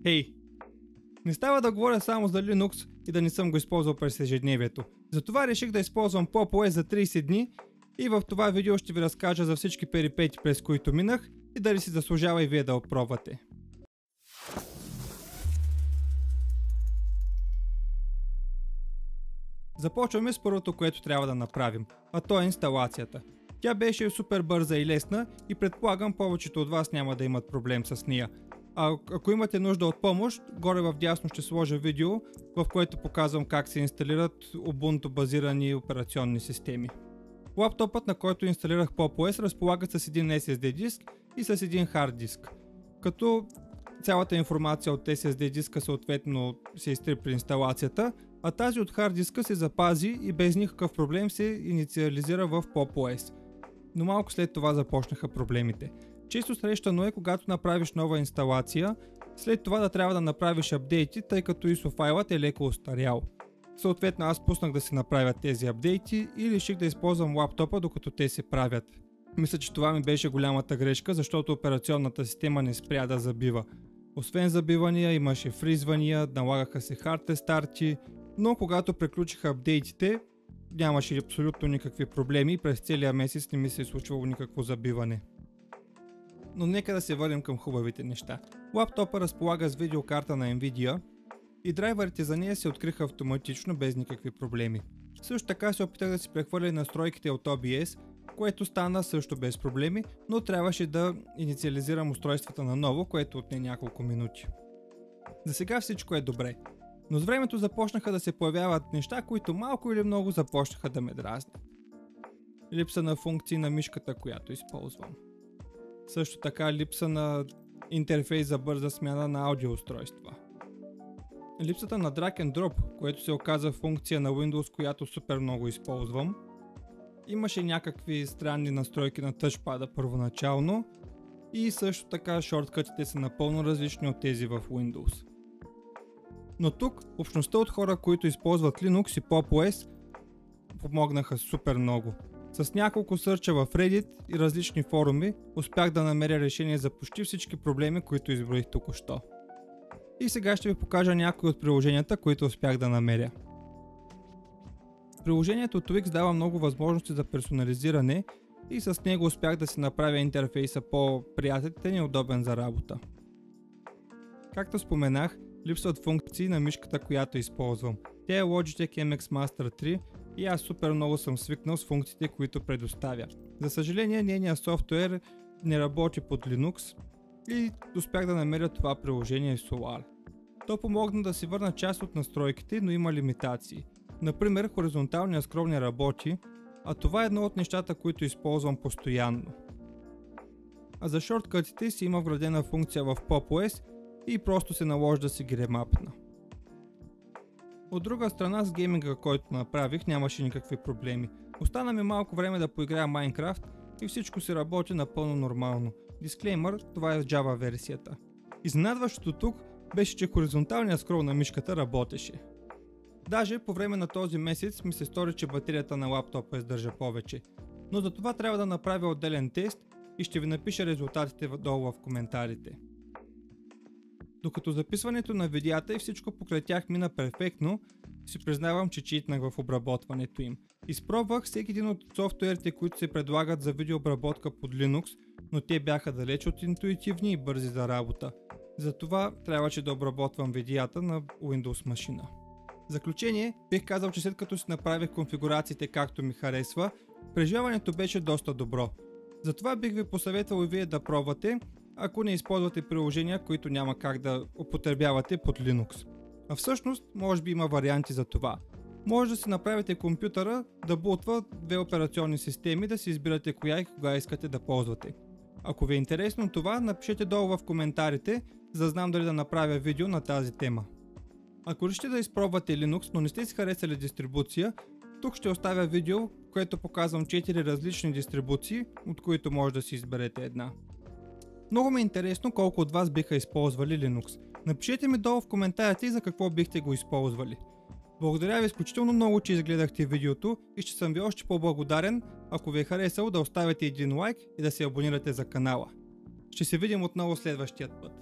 Хей! Не става да говоря само за Linux и да не съм го използвал през ежедневието. Затова реших да използвам PopOS за 30 дни и в това видео ще ви разкажа за всички перипети, през които минах и дали си заслужава и вие да опробвате. Започваме с първото, което трябва да направим, а то е инсталацията. Тя беше супер бърза и лесна и предполагам повечето от вас няма да имат проблем с нея. А ако имате нужда от помощ, горе в дясно ще сложа видео, в което показвам как се инсталират Ubuntu базирани операционни системи. Лаптопът, на който инсталирах PopOS, разполага с един SSD диск и с един хард диск. Като цялата информация от SSD диска съответно се изтри при инсталацията, а тази от хард диска се запази и без никакъв проблем се инициализира в PopOS. Но малко след това започнаха проблемите. Често срещано е, когато направиш нова инсталация, след това да трябва да направиш апдейти, тъй като ISO файлът е леко остарял. Съответно аз пуснах да се направят тези апдейти и реших да използвам лаптопа докато те се правят. Мисля, че това ми беше голямата грешка, защото операционната система не спря да забива. Освен забивания имаше фризвания, налагаха се хард рестарти, но когато приключиха апдейтите нямаше абсолютно никакви проблеми и през целия месец не ми се е случвало никакво забиване. Но нека да се върнем към хубавите неща. Лаптопа разполага с видеокарта на Nvidia и драйверите за нея се откриха автоматично без никакви проблеми. Също така се опитах да си прехвърля настройките от OBS, което стана също без проблеми, но трябваше да инициализирам устройствата наново, което отне няколко минути. За сега всичко е добре, но с времето започнаха да се появяват неща, които малко или много започнаха да ме дразнят. Липса на функции на мишката, която използвам. Също така липса на интерфейс за бърза смяна на аудиоустройства. Липсата на Drag and Drop, което се оказа функция на Windows, която супер много използвам. Имаше някакви странни настройки на тъчпада първоначално и също така шорткътите са напълно различни от тези в Windows. Но тук общността от хора, които използват Linux и PopOS помогнаха супер много. С няколко сърча в Reddit и различни форуми успях да намеря решение за почти всички проблеми, които изброих току-що. И сега ще ви покажа някои от приложенията, които успях да намеря. Приложението Twix дава много възможности за персонализиране и с него успях да си направя интерфейса по-приятелен и удобен за работа. Както споменах, липсват функции на мишката, която използвам. Тя е Logitech MX Master 3 и аз супер много съм свикнал с функциите, които предоставя. За съжаление, нейният софтуер не работи под Linux и успях да намеря това приложение Solar. То помогна да си върна част от настройките, но има лимитации. Например, хоризонталният скрол не работи, а това е едно от нещата, които използвам постоянно. А за шорткътите си има вградена функция в PopOS и просто се наложи да си ги ремапна. От друга страна, с гейминга, който направих, нямаше никакви проблеми. Остана ми малко време да поиграя Minecraft и всичко си работи напълно нормално. Дисклеймър, това е с Java версията. Изненадващото тук беше, че хоризонталният скрол на мишката работеше. Даже по време на този месец ми се стори, че батерията на лаптопа издържа повече. Но за това трябва да направя отделен тест и ще ви напиша резултатите долу в коментарите. Докато записването на видеята и всичко покрай тях мина перфектно, си признавам, че читнах в обработването им. Изпробвах всеки един от софтуерите, които се предлагат за видеообработка под Linux, но те бяха далеч от интуитивни и бързи за работа. Затова трябваше да обработвам видеята на Windows машина. В заключение, бих казал, че след като си направих конфигурациите както ми харесва, преживяването беше доста добро. Затова бих ви посъветвал и вие да пробвате, ако не използвате приложения, които няма как да употребявате под Linux. А всъщност, може би има варианти за това. Може да си направите компютъра да бутва две операционни системи, да си избирате коя и кога искате да ползвате. Ако ви е интересно това, напишете долу в коментарите, за да знам дали да направя видео на тази тема. Ако решите да изпробвате Linux, но не сте си харесали дистрибуция, тук ще оставя видео, в което показвам 4 различни дистрибуции, от които може да си изберете една. Много ми е интересно колко от вас биха използвали Linux. Напишете ми долу в коментарите и за какво бихте го използвали. Благодаря ви изключително много, че изгледахте видеото и ще съм ви още по-благодарен, ако ви е харесало, да оставите един лайк и да се абонирате за канала. Ще се видим отново следващият път.